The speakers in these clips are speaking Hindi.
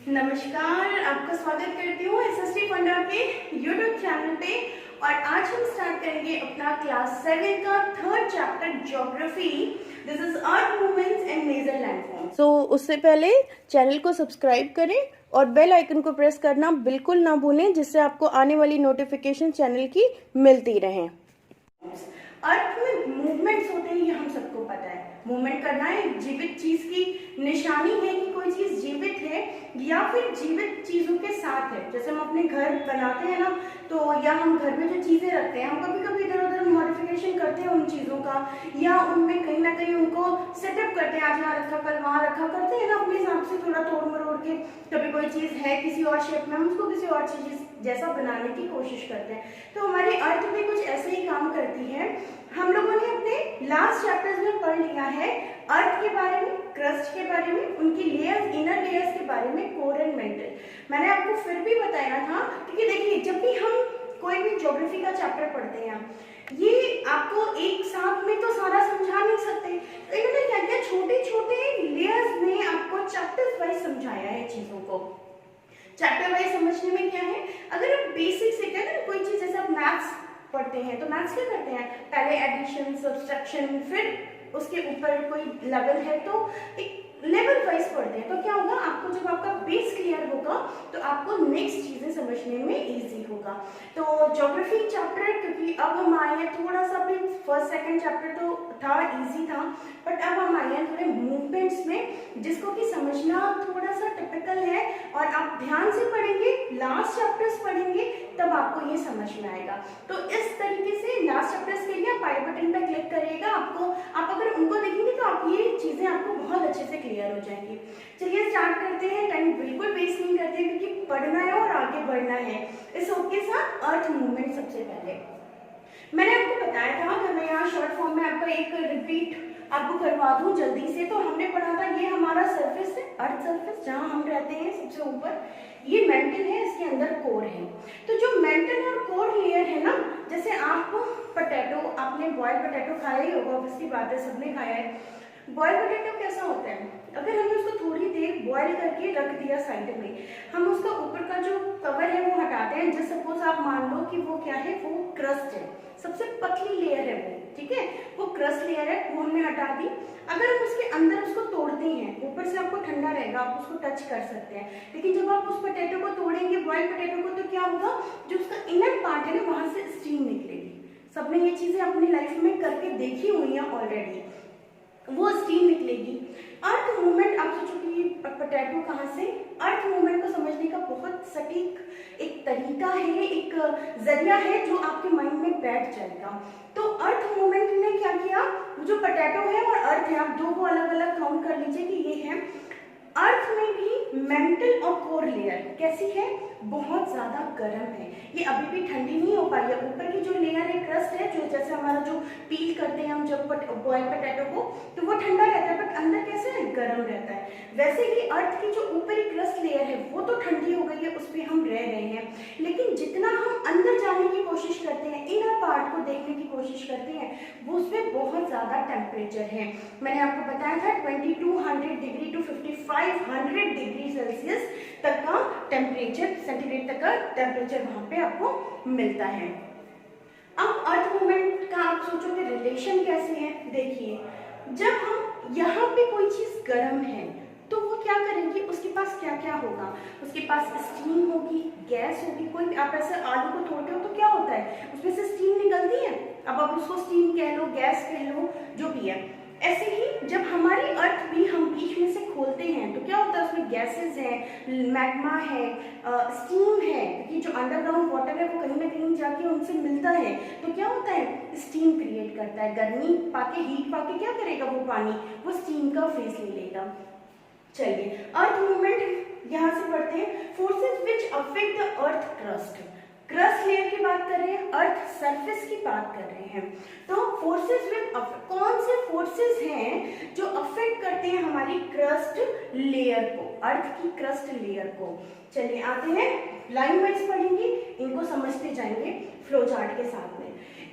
नमस्कार, आपका स्वागत करती हूँ एसएसटी फंडा के यूट्यूब चैनल पे। और आज हम स्टार्ट करेंगे अपना क्लास 7 का third chapter geography. This is earth movements and major landforms. So उससे पहले चैनल को सब्सक्राइब करें और बेल आइकन को प्रेस करना बिल्कुल ना भूलें, जिससे आपको आने वाली नोटिफिकेशन चैनल की मिलती रहे। अर्थ में मूवमेंट्स होते हैं, ये हम सबको पता है। मूवमेंट करना एक जीवित चीज की निशानी है कि कोई चीज जीवित है या फिर जीवित चीजों के साथ है। जैसे हम अपने घर बनाते हैं ना, तो या हम घर में जो चीजें रखते हैं, हम कभी कभी इधर उधर मॉडिफिकेशन करते हैं उन चीजों का, या उनमें कहीं ना कहीं उनको सेटअप करते हैं। आज यहाँ रखा कल वहां रखा, करते हैं ना अपने हिसाब से, थोड़ा तोड़ मरोड़ के। कभी कोई चीज है किसी और शेप में, हम उसको किसी और चीज जैसा बनाने की कोशिश करते हैं। तो हमारी अर्थ भी कुछ ऐसे ही काम करती है। हम लोगों ने अपने लास्ट चैप्टर्स में पढ़ लिया है अर्थ के बारे में, क्रस्ट के बारे में, उनकी लेयर्स, इनर लेयर्स के बारे में, कोर एंड मेंटल। मैंने आपको फिर भी बताया था, क्योंकि देखिए जब भी हम कोई भी ज्योग्राफी का चैप्टर पढ़ते हैं, ये आपको एक साथ में तो सारा समझा नहीं सकते। तो इन्होंने क्या किया, छोटे छोटे लेयर्स में आपको चैप्टर्स वाइज समझाया है चीजों को। चैप्टर वाइज समझने में क्या है, अगर आप बेसिक से क्या ना, कोई चीज जैसे आप मैथ्स पढ़ते हैं तो मैथ्स क्या करते हैं, पहले एडिशन, सब्सट्रैक्शन, फिर उसके ऊपर कोई लेवल है तो एक लेवल वाइज पढ़ते हैं। तो क्या होगा, आपको जब आपका बेस क्लियर होगा तो आपको नेक्स्ट चीजें समझने में इजी होगा। तो ज्योग्राफी चैप्टर, क्योंकि अब हम आए हैं थोड़ा सा भी, फर्स्ट सेकंड चैप्टर तो था, इजी था, बट अब हम आए हैं थोड़े मूवमेंट्स में, जिसको कि समझना थोड़ा सा टिपिकल है। और आप ध्यान से पढ़ेंगे, लास्ट चैप्टर्स पढ़ेंगे, तब आपको ये समझ में आएगा। तो इस तरीके से लास्ट चैप्टर्स के लिए आप आई बटन पर क्लिक करिएगा। आप अगर उनको देखेंगे तो आप ये चीजें आपको बहुत अच्छे से क्लियर हो जाएंगी। चलिए स्टार्ट करते हैं, टाइम बिल्कुल वेस्ट नहीं करते हैं, क्योंकि पढ़ना है और आगे बढ़ना है। इस होप के साथ अर्थ मूवमेंट सबसे पहले मैंने आपको बताया था, अगर मैं यहाँ शॉर्ट फॉर्म में आपका एक रिपीट आपको करवा दूं जल्दी से, तो हमने पढ़ा था ये हमारा सरफेस है, अर्थ सरफेस जहां हम रहते हैं सबसे ऊपर, ये मेंटल है, इसके अंदर कोर है। तो जो मेंटल और कोर लेयर है ना, जैसे आप पोटैटो, आपने बॉइल्ड पोटैटो खाया ही होगा, ऑब्वियसली बात है, सबने खाया है। बॉइल्ड पोटैटो कैसा होता है, अगर हमने उसको थोड़ी देर बॉईल करके रख दिया साइड में, हम उसका ऊपर का जो कवर है वो हटाते हैं। जैसे सपोज आप मान लो कि वो क्या है, वो क्रस्ट है, सबसे पतली लेयर है वो, ठीक है, वो क्रस्ट लेयर है, वो हमने हटा दी। अगर हम उसके अंदर उसको तोड़ते हैं, ऊपर से आपको ठंडा रहेगा, आप उसको टच कर सकते हैं, लेकिन जब आप उस पोटैटो को तोड़ेंगे, बॉइल्ड पोटैटो को, तो क्या होगा, जो उसका इनर पार्ट है ना, वहां से स्टीम निकलेगी। सबने ये चीजें अपनी लाइफ में करके देखी हुई है ऑलरेडी, वो स्टीम निकलेगी। अर्थ मूवमेंट, आप सोचो कि पोटैटो कहाँ से, अर्थ मूवमेंट को समझने का बहुत सटीक एक तरीका है, एक जरिया है जो आपके माइंड में बैठ जाएगा। तो अर्थ मूवमेंट ने क्या किया, जो पोटैटो है और अर्थ है, आप दो को अलग अलग काउंट कर लीजिए कि ये है। अर्थ में भी मेंटल और कोर लेयर कैसी है, बहुत ज्यादा गर्म है, ये अभी भी ठंडी नहीं हो पाई है। ऊपर की जो लेयर है, क्रस्ट है, जो जैसे हमारा जो पील करते हैं हम जब बॉइल पोटैटो को, तो वो ठंडा रहता है, बट अंदर कैसे है, गर्म रहता है। वैसे ही अर्थ की जो ऊपरी क्रस्ट लेयर है वो तो ठंडी हो गई है, उस पर हम रह रहे हैं, लेकिन जितना हम अंदर जाने की कोशिश करते हैं, इनर पार्ट को देखने की कोशिश करते हैं, वो उसमें बहुत ज्यादा टेम्परेचर है। मैंने आपको बताया था 2200 डिग्री टू 5500 डिग्री सेल्सियस तक का टेम्परेचर, सेंटीग्रेड तक का टेम्परेचर वहां पे आपको मिलता है। अब अर्थ मूवमेंट का आप सोचोगे रिलेशन कैसे है, देखिए जब हम यहाँ पे कोई चीज गर्म है तो वो क्या करेंगी, उसके पास क्या क्या होगा, उसके पास स्टीम होगी, गैस होगी। कोई आप ऐसे आलू को तोड़ते हो तो क्या होता है, उसमें से स्टीम निकलती है, अब आप उसको स्टीम कह लो, गैस कह लो, जो भी है। ऐसे ही जब हमारी अर्थ भी हम बीच में से खोलते हैं तो क्या होता है, उसमें गैसेस हैं, मैग्मा है, स्टीम है, क्योंकि जो अंडरग्राउंड वाटर है वो कहीं ना कहीं जाके उनसे मिलता है, तो क्या होता है, स्टीम क्रिएट करता है, गर्मी पाके, हीट पाके क्या करेगा वो पानी, वो स्टीम का फेस ले लेगा। चलिए अर्थ मूवमेंट यहाँ से पढ़ते हैं, forces which affect the earth crust, crust layer की बात कर रहे हैं, अर्थ सरफेस की बात कर रहे हैं। तो फोर्सेस विद, कौन से फोर्सेस हैं जो अफेक्ट करते हैं हमारी क्रस्ट लेयर को, अर्थ की क्रस्ट लेयर को। चलिए आते हैं, लाइन वाइज पढ़ेंगे, इनको समझते जाएंगे फ्लो चार्ट के साथ में।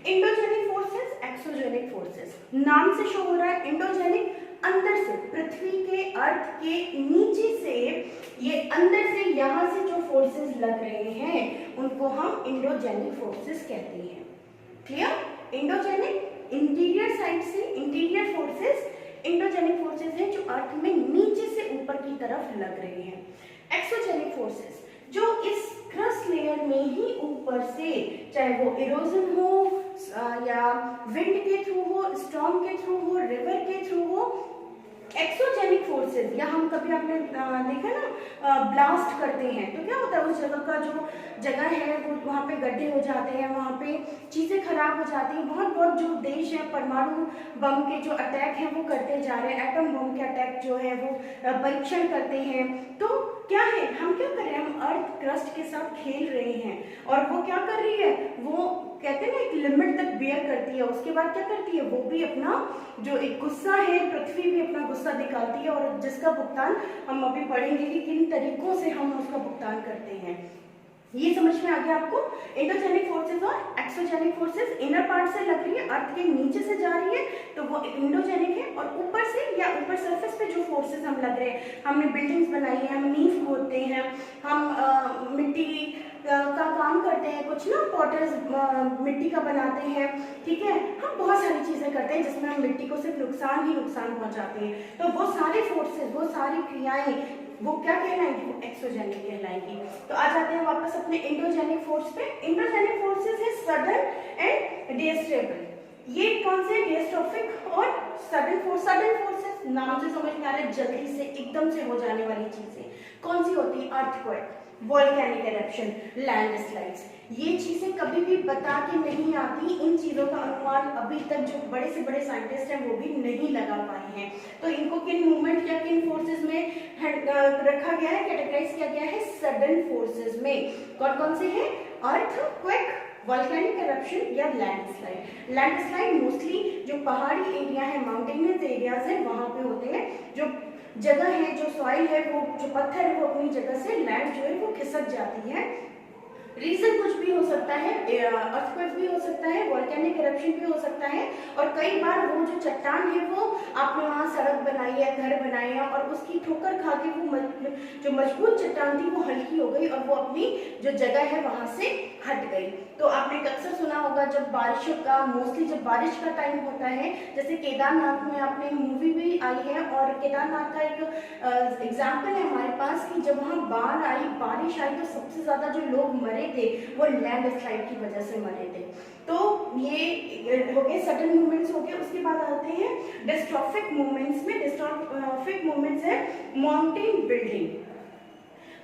इंडोजेनिक फोर्सेस, एक्सोजेनिक फोर्सेस, नाम से शो हो रहा है इंडोजेनिक, अंदर से, पृथ्वी के, अर्थ के नीचे से ये अंदर फोर्सेस लग रहे हैं उनको हम इंडोजेनिक फोर्सेस कहते हैं। क्लियर? इंडोजेनिक इंटीरियर साइड से, इंटीरियर फोर्सेस, इंडोजेनिक फोर्सेस हैं जो अर्थ में नीचे से ऊपर की तरफ लग रहे हैं। एक्सोजेनिक फोर्सेस जो इस क्रस्ट लेयर में ही ऊपर से, चाहे वो इरोजन हो या विंड के थ्रू हो, स्टॉर्म के थ्रू हो, रिवर के थ्रू हो, एक्सोजेनिक फोर्सेस, या हम कभी आपने देखा ना ब्लास्ट करते हैं तो क्या होता है, उस जगह का जो जगह है वो वहाँ पे गड्ढे हो जाते हैं, वहाँ पे चीज़ें खराब हो जाती हैं। बहुत बहुत जो देश है परमाणु बम के जो अटैक है वो करते जा रहे हैं, एटम बम के अटैक जो है वो परीक्षण करते हैं। तो क्या है, हम क्या कर रहे हैं, हम अर्थ क्रस्ट के साथ खेल रहे हैं और वो क्या कर रही है, वो कहते हैं ना एक लिमिट तक बियर करती है, उसके बाद क्या करती है, वो भी अपना जो एक गुस्सा है, पृथ्वी भी अपना गुस्सा दिखाती है और जिसका भुगतान हम अभी पढ़ेंगे कि किन तरीकों से हम उसका भुगतान करते हैं। ये समझ में आ गया आपको? इंडोजेनिक फोर्सेस और एक्सोजेनिक फोर्सेस इनर पार्ट से लग रही है, अर्थ के नीचे से जा रही है तो वो इंडोजेनिक है, और ऊपर से या ऊपर सरफेस पे जो फोर्सेस हम लग रहे हैं, हमने बिल्डिंग्स बनाई है, हम नींव खोदते हैं, हम मिट्टी का काम करते हैं, कुछ ना पॉटर्स मिट्टी का बनाते हैं, ठीक है, हम बहुत सारी चीजें करते हैं जिसमें हम मिट्टी को सिर्फ नुकसान ही नुकसान पहुंचाते हैं। तो वो सारे फोर्सेस, वो सारी क्रियाएं वो क्या कहलाएंगी, वो एक्सोजेनिक कहलाएंगी। तो आ जाते हैं वापस अपने इंडोजेनिक फोर्स पे। इंडोजेनिक फोर्सेस है सडन एंड डिस्ट्रेबल। ये कौन से, डिस्ट्रोफिक और सडन फोर्स। सडन फोर्सेस नाम से समझ में आ रहा है, जल्दी से एकदम से हो जाने वाली चीजें कौन सी होती है, अर्थक्वेक, वोल्केनिक इरप्शन, लैंडस्लाइड्स। ये चीजें कभी भी बता के नहीं आती, इन चीजों का अनुमान अभी तक जो बड़े से बड़े साइंटिस्ट हैं वो भी नहीं लगा पाए हैं। तो इनको किन मूवमेंट या किन फोर्सेस में रखा गया है, कैटेगराइज किया गया है, सडन फोर्सेस में। कौन कौन से हैं, अर्थक्वेक, वोल्केनिक इरप्शन या लैंडस्लाइड। लैंडस्लाइड मोस्टली जो पहाड़ी एरिया है, माउंटेनियस एरियाज है, वहां पे होते हैं। जो जगह है, जो सॉइल है, वो जो पत्थर है वो अपनी जगह से, लैंड जो है वो खिसक जाती है। रीजन कुछ भी हो सकता है, अर्थक्वेक भी हो सकता है, वोल्केनिक इरप्शन भी हो सकता है, और कई बार वो जो चट्टान है वो आपने वहाँ सड़क बनाई है, घर बनाए हैं, और उसकी ठोकर खा के वो जो मजबूत चट्टान थी वो हल्की हो गई और वो अपनी जो जगह है वहां से हट गई। तो आपने अक्सर सुना होगा जब बारिशों का, मोस्टली जब बारिश का टाइम होता है, जैसे केदारनाथ में आपने मूवी भी आई है, और केदारनाथ का एक एग्जाम्पल है हमारे पास कि जब वहाँ बाढ़ आई, बारिश आई, तो सबसे ज्यादा जो लोग मरे थे वो लैंडस्लाइड की वजह से मरे थे। तो ये हो गए सडन मूवमेंट्स हो गए। उसके बाद आते हैं डिस्ट्रॉफिक मूवमेंट्स में। डिस्ट्रॉफिक मूवमेंट्स है माउंटेन बिल्डिंग।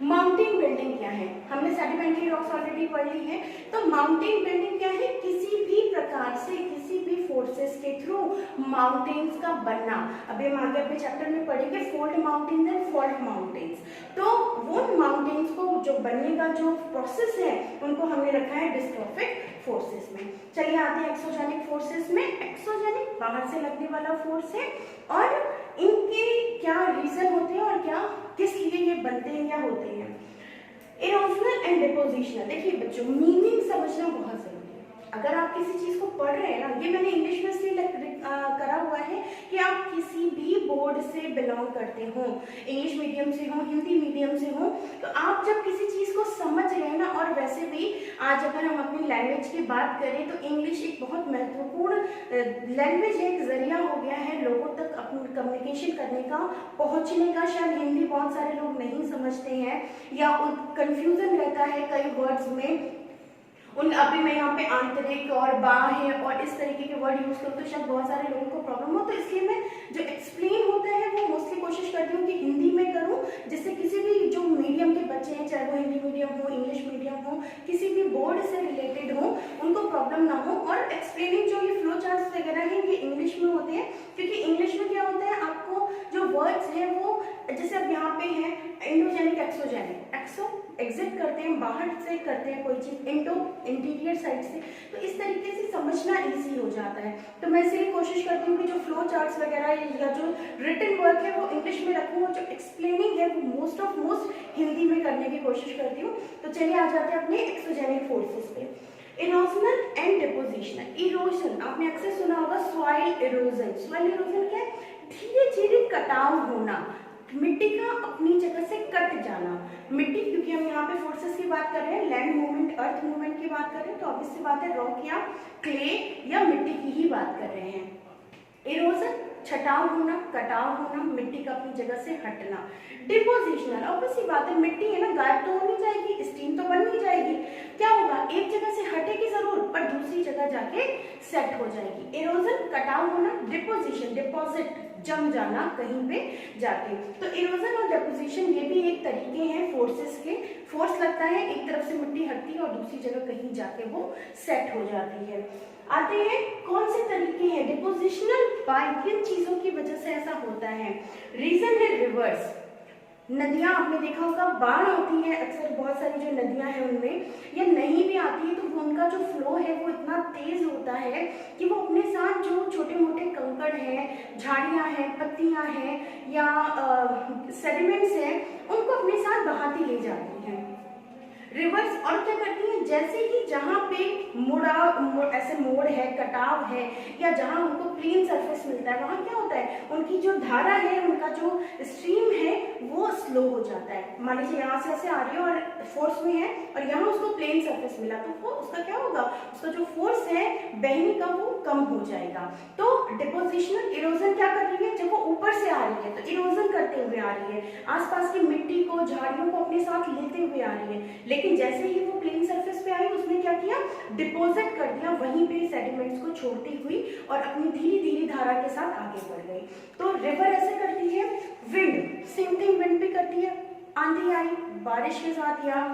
माउंटेन बिल्डिंग क्या है, हमने सेडिमेंट्री रॉक्स ऑलरेडी पढ़ ली है। तो माउंटेन बिल्डिंग क्या है, किसी भी प्रकार से, किसी भी फोर्सेस के थ्रू माउंटेन्स का बनना। अभी हम आगे अपने चैप्टर में पढ़ेंगे fold mountains and fault mountains. तो वो माउंटेन्स को जो बनने का जो प्रोसेस है उनको हमने रखा है डिस्ट्रॉफिक फोर्सेस में। चलिए आते हैं एक्सोजेनिक फोर्सेस में। एक्सोजेनिक बाहर से लगने वाला फोर्स है, और इनके क्या रीजन होते हैं और क्या किस लिए ये बनते हैं या होते हैं। Erosional and depositional. देखिए बच्चों, मीनिंग समझना बहुत जरूरी है। अगर आप किसी चीज को पढ़ रहे हैं ना, ये मैंने इंग्लिश में इसलिए करा हुआ है कि आप किसी भी बोर्ड से बिलोंग करते हो, इंग्लिश मीडियम से हो, हिंदी मीडियम से हो, तो आप जब किसी चीज को समझ रहे हैं ना, और वैसे भी आज अगर हम अपनी लैंग्वेज की बात करें तो इंग्लिश एक बहुत महत्वपूर्ण लैंग्वेज है, एक जरिया हो गया है लोगों तक अपनी कम्युनिकेशन करने का, पहुंचने का। शायद हिंदी बहुत सारे लोग नहीं समझते हैं या कंफ्यूजन रहता है कई वर्ड्स में। अभी मैं यहाँ पे आंतरिक और बाह्य और इस तरीके के वर्ड यूज करूँ तो शायद बहुत सारे लोगों को प्रॉब्लम हो, तो इसलिए मैं जो एक्सप्लेन होता है वो मोस्टली कोशिश करती हूँ कि हिंदी में करूँ, जिससे किसी भी जो मीडियम के बच्चे हैं, चाहे वो हिंदी मीडियम हो, इंग्लिश मीडियम हो, किसी भी बोर्ड से रिलेटेड हो, उनको प्रॉब्लम ना हो। और एक्सप्लेनिंग जो ये फ्लो चार्ट्स वगैरह हैं ये इंग्लिश में होते हैं, क्योंकि इंग्लिश में क्या होता है, आपको जो वर्ड्स हैं वो, जैसे अब यहाँ पे है इंडोजेनिक, एक्सोजेनिक। एक्सो एग्जिट करते हैं, बाहर से करते हैं कोई चीज, इंडो इंटीरियर साइड से, तो इस तरीके से समझना इजी हो जाता है। तो मैं इसीलिए कोशिश करती हूँ कि जो फ्लो चार्ट्स वगैरह या जो रिटन वर्क है वो इंग्लिश में रखूँ, जो एक्सप्लेनिंग है वो मोस्ट हिंदी में करने की कोशिश करती हूँ। तो चलिए आ जाते हैं अपने एक्सोजेनिक फोर्सेस पे। Erosional and depositional. इरोजन आपने अक्सर सुना होगा, सॉइल इरोजन। सॉइल इरोजन क्या है, धीरे धीरे कटाव होना, मिट्टी का अपनी जगह से कट जाना। जाना। मिट्टी, क्योंकि हम यहाँ पे फोर्सेस की बात कर रहे हैं, लैंड मूवमेंट, अर्थ मूवमेंट की बात कर रहे हैं, तो ऑब्वियस सी बात है रॉक या क्ले या मिट्टी की ही बात कर रहे हैं। इरोजन, छटाव होना, कटाव होना, मिट्टी का अपनी जगह से हटना। डिपोजिशनल, ऑब्वियस सी बात है, मिट्टी है ना, गायब तो हो नहीं जाएगी, स्टीम तो बन नहीं जाएगी, क्या होगा, एक जगह से हटेगी जरूर पर दूसरी जगह जाके सेट हो जाएगी। इरोजन, कटाव होना, डिपोजिशन, डिपॉजिट, जम जाना कहीं पे जाके। तो इरोजन और डिपोजिशन ये भी एक तरीके हैं फोर्सेस के। फोर्स लगता है, एक तरफ से मिट्टी हटती है और दूसरी जगह कहीं जाके वो सेट हो जाती है। आते हैं कौन से तरीके हैं डिपोजिशनल, बाय किन चीजों की वजह से ऐसा होता है। रीजन है रिवर्स, नदियां आपने देखा होगा बाढ़ आती है अक्सर, बहुत सारी जो नदियां हैं उनमें, या नहीं भी आती है तो उनका जो फ्लो है वो इतना तेज होता है कि वो अपने साथ जो छोटे मोटे कंकड़ हैं, झाड़ियां हैं, पत्तियां हैं या सेडिमेंट्स हैं, उनको अपने साथ बहाती ले जाती हैं। रिवर्स और क्या करती हैं, जैसे ही जहाँ पे ऐसे मोड़ है, कटाव है, या जहाँ उनको प्लेन सरफेस मिलता है, वहाँ क्या होता है, उनकी जो धारा है, उनका जो स्ट्रीम है वो स्लो हो जाता है। मान लीजिए यहाँ से ऐसे आ रही है और फोर्स में है और यहाँ उसको प्लेन सरफेस मिला, तो वो उसका क्या होगा, उसका जो फोर्स है बहने का वो कम हो जाएगा। तो डिपोजिशनल इरोजन क्या कर रही है, जब वो ऊपर से आ रही है तो इरोजन करते हुए आ रही है, आसपास की मिट्टी को, झाड़ियों को अपने साथ लेते हुए आ रही है, लेकिन जैसे ही वो प्लेन सरफेस पे आई उसने क्या किया, डिपॉजिट कर दिया, वहीं पे सेडिमेंट्स को छोड़ती हुई और अपनी धीरे धीरे धारा के साथ आगे बढ़ गई। तो रिवर ऐसे करती है। विंड, सेम थिंग, विंड भी करती है। आंधी आई, बारिश के साथ या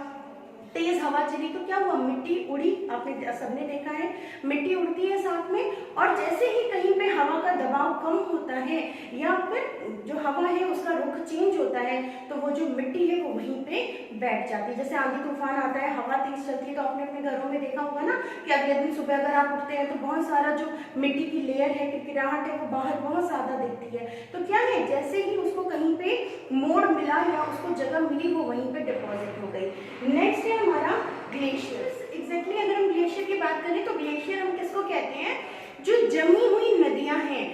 तेज हवा चली तो क्या हुआ, मिट्टी उड़ी, आपने सबने देखा है मिट्टी उड़ती है साथ में, और जैसे ही कहीं पे हवा का दबाव कम होता है या फिर जो हवा है उसका रुख चेंज होता है तो वो जो मिट्टी है वो वहीं पे बैठ जाती है। जैसे आंधी तूफान आता है, हवा तेज चलती है, तो आपने अपने घरों में देखा होगा ना कि अगले दिन सुबह अगर आप उठते हैं तो बहुत सारा जो मिट्टी की लेयर है, किरकिराहट है, वो बाहर बहुत ज्यादा दिखती है। तो क्या है, जैसे ही उसको कहीं पे मोड़ मिला या उसको जगह मिली वो वहीं पे डिपॉजिट हो गई। नेक्स्ट है हमारा ग्लेशियर्स। एग्जैक्टली अगर हम ग्लेशियर की बात करें तो ग्लेशियर हम किसको कहते हैं, जो जमी हुई नदियां हैं,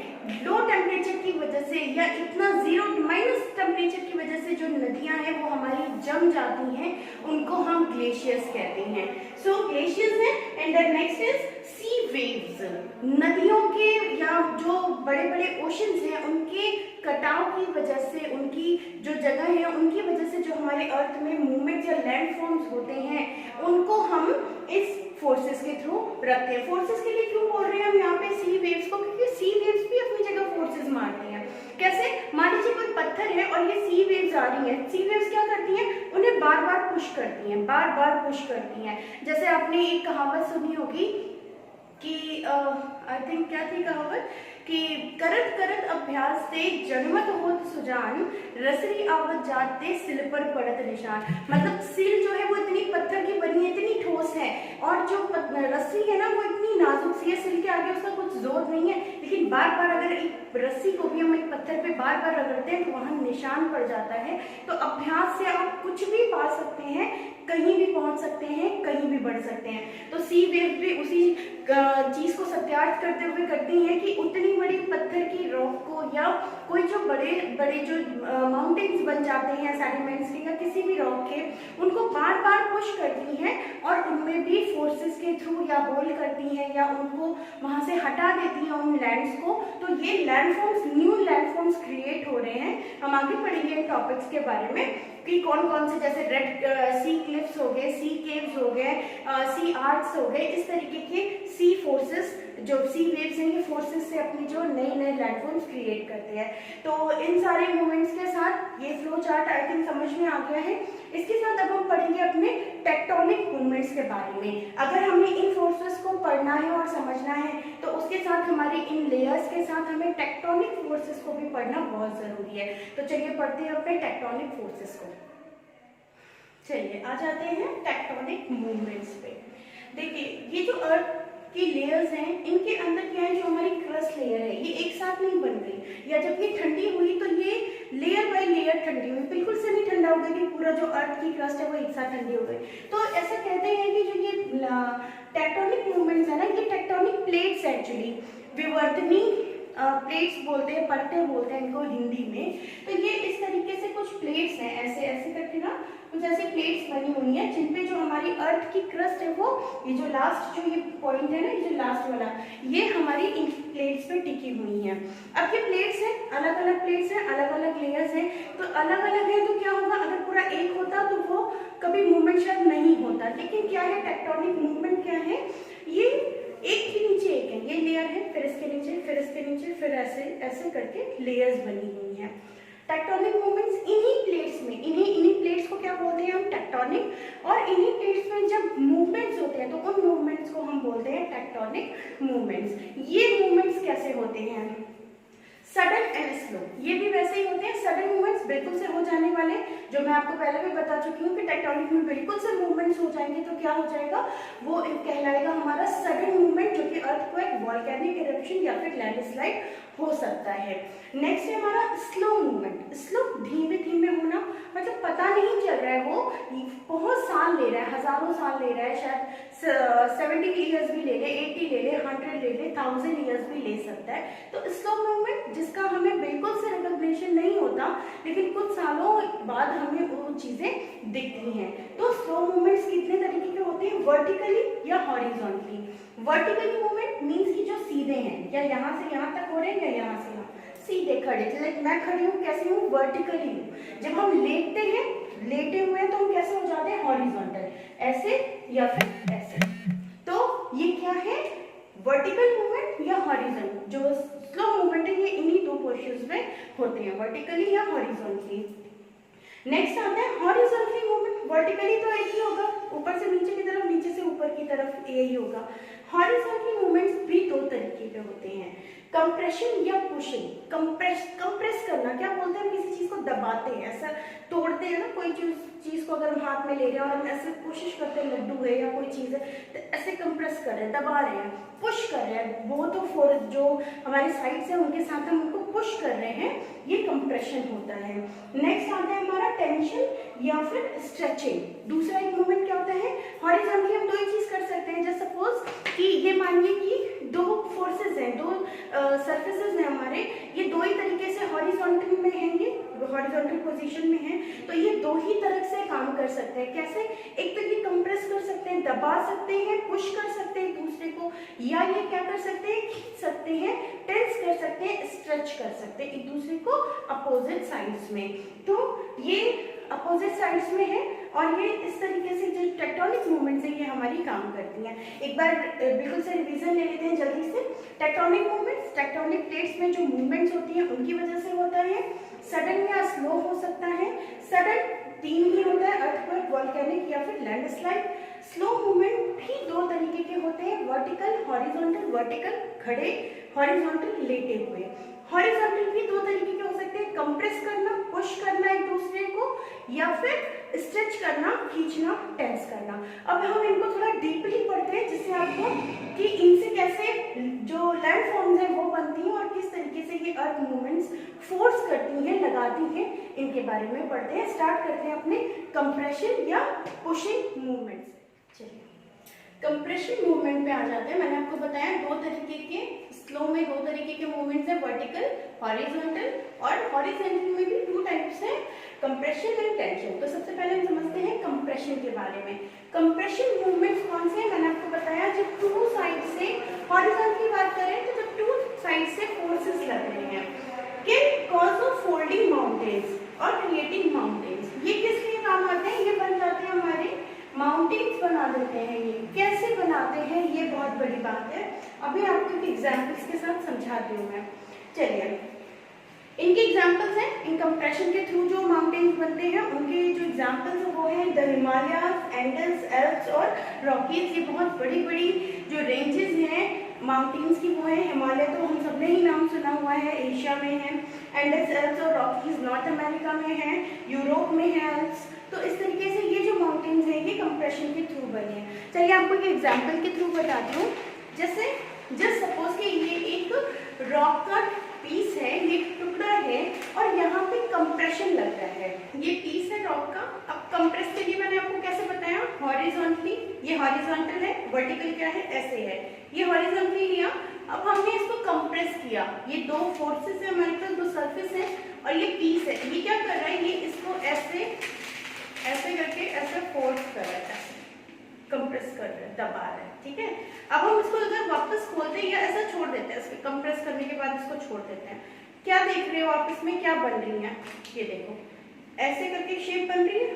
लो टेम्परेचर की वजह से या इतना -0 टेम्परेचर की वजह से जो नदियां हैं वो हमारी जम जाती हैं, उनको हम ग्लेशियर्स कहते हैं। सो ग्लेशियर्स है। And next is sea waves. नदियों के या जो बड़े बड़े ओशंस हैं उनके कटाव की वजह से, उनकी जो जगह है उनकी वजह से जो हमारे अर्थ में मूवमेंट या लैंड फॉर्म्स होते हैं उनको हम इस फोर्सेस के थ्रू रखते हैं। फोर्सेस के लिए क्यों बोल रहे हैं हम यहाँ पे सी वेव्स को, क्योंकि सी वेव्स भी अपनी जगह फोर्सेस मारती हैं। कैसे, मान लीजिए कोई पत्थर है और ये सी वेव्स आ रही हैं, सी वेव्स क्या करती हैं, उन्हें बार बार पुश करती हैं, बार बार पुश करती हैं। जैसे आपने एक कहावत सुनी होगी कि आई थिंक क्या थी कहावत, कि करत करत अभ्यास से जनमत होत सुजान, रसरी आवत जाते सिल पर पड़त निशान। मतलब सिल जो है वो इतनी पत्थर की बनी है, इतनी ठोस है, और जो रस्सी है ना वो इतनी नाजुक सी है, सिल के आगे उसका कुछ जोर नहीं है, लेकिन बार बार अगर एक रस्सी को भी हम एक पत्थर पे बार बार रगड़ते हैं तो वहां निशान पड़ जाता है। तो अभ्यास से आप कुछ भी पा सकते हैं, कहीं भी पहुंच सकते हैं, कहीं भी बढ़ सकते हैं। तो सी वेव भी उसी चीज को सत्यार्थ करते हुए करती हैं कि उतनी बड़ी पत्थर की रॉक को या कोई जो बड़े बड़े जो माउंटेन्स बन जाते हैं सेडिमेंट्स के या किसी भी रॉक के, उनको बार बार पुश करती हैं और उनमें भी फोर्सेस के थ्रू या होल्ड करती हैं या उनको वहां से हटा देती हैं उन लैंड्स को। तो ये लैंडफॉर्म्स, न्यू लैंडफॉर्म्स क्रिएट हो रहे हैं। हम आगे पढ़ेंगे इन टॉपिक्स के बारे में कि कौन कौन से, जैसे रेड सी क्लिफ्स हो गए, सी केव्स हो गए, सी आर्ट्स हो गए, इस तरीके के सी फोर्सेस, जो सी वेव्स हैं, ये फोर्सेस से अपनी जो नए नए लैंडफॉर्म्स क्रिएट करते हैं। तो इन सारे मूवमेंट्स के साथ ये फ्लो चार्ट आई थिंक समझ में आ गया है। इसके साथ अब हम पढ़ेंगे अपने टेक्टोनिक मूवमेंट्स के बारे में। अगर हमें इन फोर्सेस को पढ़ना है और समझना है तो उसके साथ हमारे इन लेयर्स के साथ हमें टेक्टोनिक फोर्सेस को भी पढ़ना बहुत जरूरी है। तो चलिए पढ़ते हैं अपने टेक्टोनिक फोर्सेस को। चलिए आ जाते हैं टेक्टोनिक मूवमेंट्स पे। देखिए ये जो अर्थ की लेयर्स हैं, इनके अंदर क्या है, जो हमारी क्रस्ट लेयर है ये एक साथ नहीं बन गई, या जब ये ठंडी हुई तो ये लेयर बाय लेयर ठंडी हुई, बिल्कुल से नहीं ठंडा हो गया कि पूरा जो अर्थ की क्रस्ट है वो एक साथ ठंडी हो गई। तो ऐसा कहते हैं कि जो ये टेक्टोनिक मूवमेंट्स है ना, ये टेक्टोनिक प्लेट्स एक्चुअली, विवर्तनी प्लेट्स बोलते हैं, परतें बोलते हैं इनको हिंदी में। तो ये इस तरीके से कुछ प्लेट्स हैं, ऐसे ऐसे करके ना कुछ ऐसी प्लेट्स बनी हुई हैं जिनपे जो हमारी अर्थ की क्रस्ट है वो ये जो लास्ट जो ये पॉइंट है ना, ये जो लास्ट वाला, ये हमारी इन प्लेट्स पे टिकी हुई हैं। अब ये प्लेट्स हैं, अलग अलग प्लेट्स हैं, अलग अलग लेयर्स हैं, तो अलग अलग है तो क्या होगा, अगर पूरा एक होता तो वो कभी मूवमेंट शायद नहीं होता। लेकिन क्या है, टेक्टोनिक मूवमेंट क्या है, ये एक के नीचे एक है, ये लेयर है, फिर इसके नीचे, फिर इसके नीचे, फिर ऐसे ऐसे करके लेयर्स बनी हुई हैं। टेक्टोनिक मूवमेंट्स इन्हीं प्लेट्स में, इन्हीं प्लेट्स को क्या बोलते हैं हम, टेक्टोनिक, और इन्हीं प्लेट्स में जब मूवमेंट्स होते हैं तो उन मूवमेंट्स को हम बोलते हैं टेक्टोनिक मूवमेंट्स। ये मूवमेंट्स कैसे होते हैं, सडन एंड स्लो, ये भी वैसे ही होते हैं। सडन मूवमेंट्स बिल्कुल से हो जाने वाले, जो मैं आपको पहले भी बता चुकी हूँ कि टेक्टोनिक में बिल्कुल से मूवमेंट्स हो जाएंगे तो क्या हो जाएगा, वो कहलाएगा हमारा सडन मूवमेंट, जो कि अर्थक्वेक, वोल्केनिक इरप्शन या फिर लैंडस्लाइड हो सकता है। नेक्स्ट है हमारा स्लो मूवमेंट। स्लो धीमे धीमे होना, मतलब पता नहीं चल रहा है, वो बहुत साल ले रहा है, हजारों साल ले रहा है, शायद 70 ईयर्स भी ले ले, 80 ले ले, 100 ले ले, 1000 ईयर्स भी ले सकता है। तो स्लो मूवमेंट जिसका हमें बिल्कुल से रिकॉग्निशन नहीं होता, लेकिन कुछ सालों बाद हमें वो चीजें दिखती हैं। तो स्लो मूवमेंट्स कितने तरीके के होते हैं, वर्टिकली या हॉरिजॉन्टली। वर्टिकली मूवमेंट मीन्स कि जो सीधे हैं, या यहाँ से यहाँ तक हो रहे हैं, या यहाँ से यहाँ सीधे खड़े, जैसे मैं खड़ी हूँ, कैसे हूँ, वर्टिकली हूँ। जब हम लेटते हैं, लेटे हुए हैं, तो हम कैसे हो जाते हैं, हॉरिजॉन्टल, ऐसे या फिर ऐसे। तो ये क्या है, वर्टिकल मूवमेंट या हॉरिजॉन्टल। जो स्लो मूवमेंट है ये इन्हीं दो पोस्चर्स में होते हैं, वर्टिकली या हॉरिजॉन्टली। नेक्स्ट आता है हॉरिजॉन्टली मूवमेंट। वर्टिकली तो एक ही होगा, ऊपर से नीचे की तरफ, नीचे से ऊपर की तरफ, यही होगा। हॉरिजॉन्टली मूवमेंट्स भी दो तरीके के होते हैं, कंप्रेशन या पुशिंग। कंप्रेस करना क्या बोलते हैं, किसी चीज को दबाते हैं, ऐसा तोड़ते हैं ना, कोई चीज को अगर हम हाथ में ले रहे हैं और हम ऐसे कोशिश करते हैं, लड्डू है या कोई चीज है, तो ऐसे कंप्रेस कर रहे हैं, दबा रहे हैं, पुश कर रहे हैं, वो तो फोर्स जो हमारे साइड से उनके साथ हम उनको पुश कर रहे हैं, ये कंप्रेशन होता है। नेक्स्ट आता है हमारा टेंशन या फिर स्ट्रेचिंग। दूसरा एक मूवमेंट क्या होता है, हॉरिजॉन्टली हम दो ही चीज कर सकते हैं। जैसे सपोज कि ये मानिए कि दो फोर्सेस हैं, दो सरफेसेस हैं हमारे, ये दो ही तरीके से हॉरिजॉन्टल में हैं, ये हॉरिजॉन्टल पोजीशन में हैं, तो ये दो ही तरह से काम कर सकते हैं। कैसे, एक तो ये कंप्रेस कर सकते हैं, दबा सकते हैं, पुश कर सकते हैं एक दूसरे को, या ये क्या कर सकते हैं, खींच सकते हैं, टेंस कर सकते हैं, स्ट्रेच कर सकते हैं एक दूसरे को अपोजिट साइड्स में। तो ये अपोजिट साइड्स में है, और ये इस तरीके से जो टेक्टोनिक मूवमेंट्स है ये हमारी काम करती हैं। एक बार बिल्कुल से रिवीजन ले लेते हैं जल्दी से। टेक्टोनिक मूवमेंट्स, टेक्टोनिक प्लेट्स में जो मूवमेंट्स होती हैं उनकी वजह से होता है। सडन या स्लो हो सकता है। सडन तीन ही होता है, अर्थक्वेक, वोल्केनिक या फिर लैंडस्लाइड। स्लो मूवमेंट भी दो तरीके के होते हैं, वर्टिकल, हॉरिजॉन्टल। वर्टिकल खड़े, हॉरिजॉन्टल लेटे हुए। हॉरिजॉन्टल भी दो तरीके के हो सकते हैं, कंप्रेस करना, पुश करना एक दूसरे को, या फिर स्ट्रेच करना, खींचना, टेंस करना। अब हम इनको थोड़ा डीपली पढ़ते हैं, जिससे आपको कि इनसे कैसे जो लैंड फॉर्म्स हैं वो बनती हैं और किस तरीके से ये अर्थ मूवमेंट्स फोर्स करती हैं, लगाती हैं, इनके बारे में पढ़ते हैं। स्टार्ट करते हैं अपने कंप्रेशन या पुशिंग मूवमेंट से। चलिए कंप्रेशन मूवमेंट पे आ जाते हैं। मैंने आपको बताया दो तरीके के, स्लो में दो तरीके के मूवमेंट्स हैं, वर्टिकल, हॉरिजॉन्टल, और हॉरिजॉन्टल में भी टू टाइप्स हैं, कंप्रेशन एंड टेंशन। तो सबसे पहले हम समझते हैं कंप्रेशन के बारे में। कंप्रेशन मूवमेंट्स कौन से हैं, मैंने आपको बताया जब टू साइड से, हॉरिजॉन्टल की बात करें तो जब टू साइड से फोर्सेस लग रहे हैं, can cause of folding mountains और क्रिएटिंग माउंटेन्स। ये किस लिए काम आते हैं, ये बन जाते हैं हमारे माउंटेन्स, बना देते हैं। ये कैसे बनाते हैं, ये बहुत बड़ी बात है, अभी आपको एग्जाम्पल्स के साथ समझाती हूँ मैं। चलिए इनके एग्जाम्पल्स हैं, इन कंप्रेशन के थ्रू जो माउंटेन्स बनते हैं उनके जो एग्जाम्पल्स हैं वो हैं द हिमालयाज, एंडस, एल्प्स और रॉकीज। ये बहुत बड़ी बड़ी जो रेंजेस हैं माउंटेन्स की वो है। हिमालय तो हम सबने ही नाम सुना हुआ है, एशिया में है। एंडस, एल्प्स और रॉकीज नॉर्थ अमेरिका में है, यूरोप में है एल्प्स। तो इस तरीके से ये जो माउंटेन्स हैं ये कंप्रेशन के थ्रू बने हैं। चलिए आपको ये एग्जाम्पल के थ्रू बताती हूँ। जैसे जस्ट सपोज कि ये एक रॉक का पीस है, ये टुकड़ा है, और यहाँ पे कंप्रेशन लग रहा है। ये पीस है रॉक का। अब कंप्रेस के लिए मैंने आपको कैसे बताया, हॉरिजॉन्टली, ये हॉरिजॉन्टल है, वर्टिकल क्या है, ऐसे है, ये हॉरिजॉन्टली लिया। अब हमने इसको कंप्रेस किया, ये दो फोर्सेस है हमारे पास, दो सरफेस है और ये पीस है, ये क्या कर रहा है, ये इसको ऐसे कर रहा है, दबा रहा है, ठीक है। अब हम इसको अगर वापस खोलते हैं या ऐसा छोड़ देते हैं, इसको कंप्रेस करने के बाद इसको छोड़ देते हैं, क्या देख रहे हो आप इसमें क्या बन रही है, ये देखो ऐसे करके शेप बन रही है,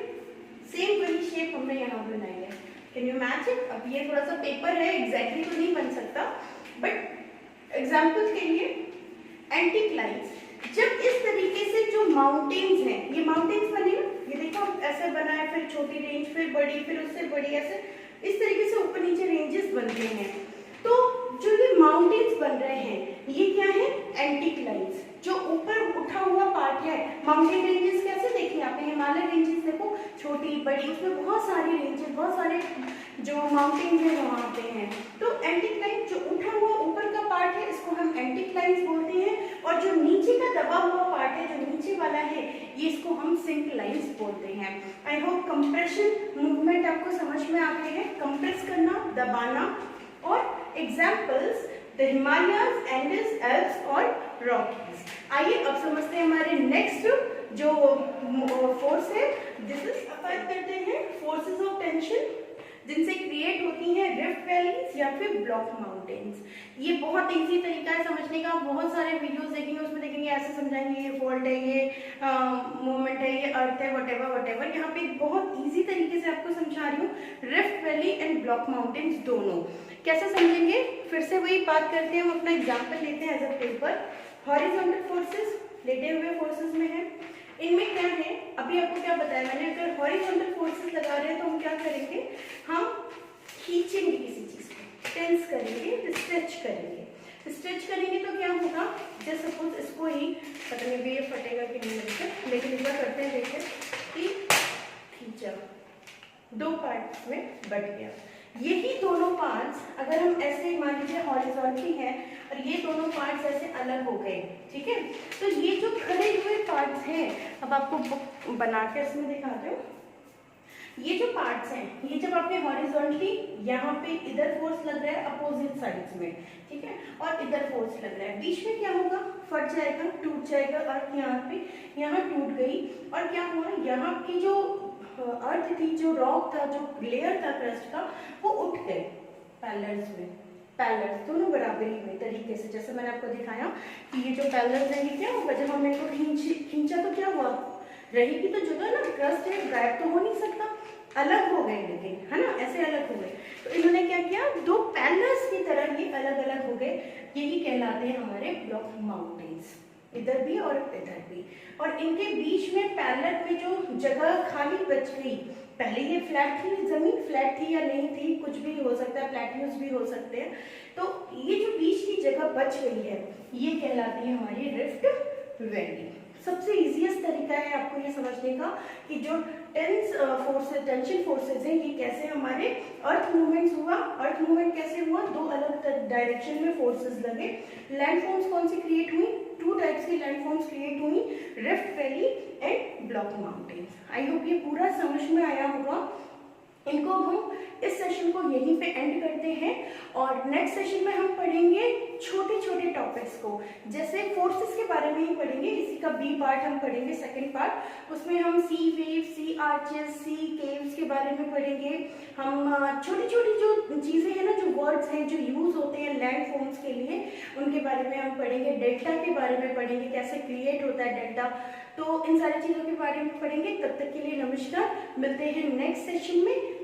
सेम वही शेप हमने यहाँ बनाई है। Can you match it? अब ये थोड़ा सा पेपर है, एग्जैक्टली तो नहीं बन सकता, बट एग्जाम्पल के लिए एंटीक्लाइंस, जब इस तरीके से जो माउंटेन्स हैं, ये माउंटेन्स बने ना, ये देखो ऐसे बना है, फिर छोटी रेंज, फिर बड़ी, फिर उससे बड़ी, ऐसे इस तरीके से ऊपर नीचे रेंजेस बनते हैं। तो जो ये माउंटेन्स बन रहे हैं ये क्या है? एंटीक्लाइंस। जो ऊपर उठा हुआ पार्ट है, माउंटेन रेंजेस कैसे देखिए आपने, हिमालय रेंजेस देखो छोटी बड़ी, उसमें बहुत सारी रेंजेस, बहुत सारे जो माउंटेन है वहाँ पे हैं। तो एंटीक्लाइन जो उठा हुआ ऊपर का पार्ट है इसको हम एंटीक्लाइंस बोलते हैं, और जो नीचे का दबा हुआ पार्ट है, जो नीचे वाला है, ये इसको हम सिंक्लाइंस बोलते हैं। आई होप कंप्रेशन मूवमेंट आपको समझ में आ गई है, कंप्रेस करना, दबाना। और examples the Himalayas, Andes, Alps और रॉकीज। आइए अब समझते हैं हमारे नेक्स्ट जो फोर्स है, दिस इज बात करते हैं फोर्सेस ऑफ टेंशन जिनसे क्रिएट होती हैं रिफ्ट वैलीज या फिर ब्लॉक माउंटेन्स। ये बहुत इजी तरीका है समझने का, बहुत सारे वीडियोस देखेंगे, उसमें देखेंगे ऐसे समझाएंगे, ये फॉल्ट है, ये मूवमेंट है, ये अर्थ है, वटेवर। यहाँ पे बहुत इजी तरीके से आपको समझा रही हूँ, rift valley and block mountains दोनों। कैसे समझेंगे? फिर से वही बात करते हैं, हम अपना एग्जाम्पल लेते हैं as a paper. Horizontal forces लेटे हुए फोर्सेस में है, इनमें क्या है, अभी आपको क्या बताया मैंने, अगर हॉरिजॉन्टल फोर्सेस लगा रहे हैं तो हम क्या करेंगे, हम खींचेंगे किसी चीज को, टेंस करेंगे, स्ट्रेच करेंगे। स्ट्रेच करेंगे तो क्या होगा, जैसे सपोज इसको ही, पता नहीं ये फटेगा कि नहीं लगता, लेकिन इस बार करते हैं, देखिए कि खींचा, दो पार्ट्स में बट गया। यही दोनों पार्ट्स अगर हम ऐसे मान लीजिए हॉरिजॉन्टली है और ये दोनों पार्ट्स ऐसे अलग हो गए, ठीक है, तो ये जो खड़े हुए पार्ट्स हैं, अब आपको बुक बना के इसमें दिखाते हो, ये जो पार्ट्स हैं, ये जब आपने हॉरिजॉन्टली यहाँ पे इधर फोर्स लग रहा है अपोजिट साइड्स में, ठीक है, और इधर फोर्स लग रहा है, बीच में क्या होगा, फट जाएगा, टूट जाएगा, अर्थ यहाँ टूट गई, और क्या हुआ, यहाँ की जो अर्थ थी, जो रॉक था, जो लेयर था क्रस्ट का, वो उठ गए पैरेलल्स में, पैरेलल्स दोनों बराबरी में तरीके से, जैसे मैंने आपको दिखाया कि ये जो पैरेलल्स है, ये क्या होगा, जब हमने इनको खींचा तो क्या हुआ, रहेगी तो जगह ना, क्रस्ट है, गायब तो हो नहीं सकता, अलग हो गए, लेकिन है ना, ऐसे अलग हो गए। तो इन्होंने क्या किया, दो पैरेलल्स की तरह ये अलग अलग हो गए, यही कहलाते हैं हमारे ब्लॉक माउंटेन्स, इधर भी और इधर भी। और इनके बीच में पैरेलल में जो जगह खाली बच गई, पहले ये फ्लैट थी, जमीन फ्लैट थी या नहीं थी, कुछ भी हो सकता है, प्लेट्यूज भी हो सकते हैं, तो ये जो बीच की जगह बच गई है, ये कहलाती है हमारी रिफ्ट वैली। सबसे इजीएस्ट तरीका है आपको ये समझने का कि जो टेंशन फोर्सेस हैं, ये कैसे हमारे अर्थ मूवमेंट्स हुआ, अर्थ मूवमेंट कैसे हुआ, दो अलग डायरेक्शन में फोर्सेस लगे। लैंडफॉर्म्स कौन सी क्रिएट हुई, टू टाइप्स की लैंडफॉर्म्स क्रिएट हुई, rift valley and block mountains. I hope ये पूरा समझ में आया होगा। इनको हम इस सेशन को यहीं पे एंड करते हैं, और नेक्स्ट सेशन में हम पढ़ेंगे छोटे छोटे टॉपिक्स को, जैसे फोर्सेस के बारे में ही पढ़ेंगे, इसी का बी पार्ट हम पढ़ेंगे, सेकंड पार्ट, उसमें हम सी वेव, सी आर्चेस, सी केव्स के बारे में पढ़ेंगे। हम छोटी छोटी जो चीज़ें हैं ना, जो वर्ड्स हैं जो यूज होते हैं लैंडफॉर्म्स के लिए, उनके बारे में हम पढ़ेंगे। डेल्टा के बारे में पढ़ेंगे, कैसे क्रिएट होता है डेल्टा, तो इन सारी चीज़ों के बारे में पढ़ेंगे। तब तक के लिए नमस्कार, मिलते हैं नेक्स्ट सेशन में।